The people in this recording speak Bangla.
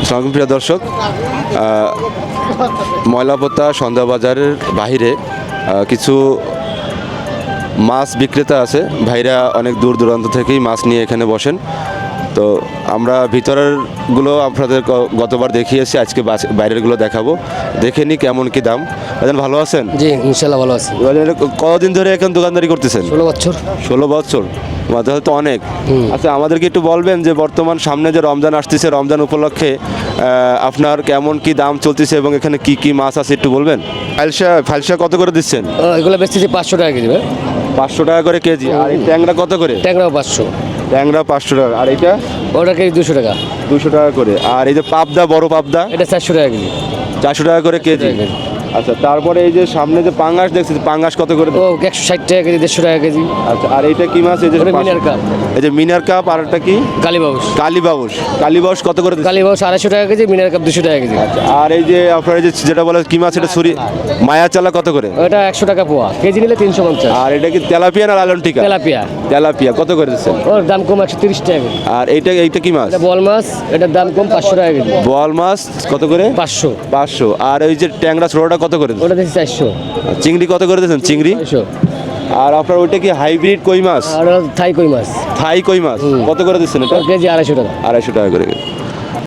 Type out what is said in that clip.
আসসালামু প্রিয় দর্শক, ময়লাপোতা সন্ধ্যা বাজারের বাহিরে কিছু মাছ বিক্রেতা আছে। ভাইরা অনেক দূর দূরান্ত থেকেই মাছ নিয়ে এখানে বসেন। তো আমরা ভিতরেরগুলো আপনাদের গতবার দেখিয়েছি, আজকে বাইরেরগুলো দেখাবো। দেখে নি কেমন কি দাম। এখন ভালো আছেন? জি ইনশাল্লাহ ভালো আছি। কতদিন ধরে এখন দোকানদারি করতেছেন? 16 বছর। 16 বছর, মাঝে তো অনেক। আচ্ছা, আমাদেরকে একটু বলবেন যে বর্তমান সামনে যে রমজান আসতেছে, রমজান উপলক্ষে আপনার কেমন কি দাম চলতেছে এবং এখানে কি কি মাছ আছে একটু বলবেন। ফালসা কত করে দিচ্ছেন? এগুলো বেচতেছি 500 টাকা কেজি। 500 টাকা করে কেজি। আর এই ট্যাংরা কত করে? ট্যাংরাও 500। ট্যাংরা 500 টাকা। আর এটা ওটা কেজি 200 টাকা। 200 টাকা করে। আর এই যে পাবদা, বড় পাবদা, এটা 400 টাকা কেজি। 400 টাকা করে কেজি। আচ্ছা, তারপরে এই যে সামনে যে পাঙ্গাস দেখছি, পাঙ্গাস কত করে? ও 160 টাকা কেজি, 150 টাকা কেজি। আচ্ছা, আর এইটা কি মাছ? এই যে মিনার কাপ। এই যে মিনার কাপ। আর একটা কি? কালীবাউস। কালীবাউস। কালীবাউস কত করে? কালীবাউস 250 টাকা কেজি, মিনার কাপ 200 টাকা কেজি। আচ্ছা, আর এই যে আপনার এই যে যেটা বলে কি মাছ, এটা মায়া চালা কত করে? ওটা 100 টাকা পোয়া, কেজি নিলে 350। আর এটা কি তেলাপিয়া না লালনটিকা? তেলাপিয়া। তেলাপিয়া কত করে দিচ্ছেন? ওর দাম কম 130 টাকা কেজি। আর এইটা কি মাছ? এটা বল মাছ, এটার দাম কম 500 টাকা কেজি। বল মাছ কত করে? 500। 500। আর ওই যে ট্যাংরা ছোটটা কত করে? ওটা দিচ্ছি 400। চিংড়ি কত করে দিচ্ছেন? চিংড়ি। 600। আর আপনার ওইটা কি হাইব্রিড কই মাছ? আর থাই কই মাছ। থাই কই মাছ কত করে দিচ্ছেন? এটা কেজি 250 টাকা। 250 টাকা করে।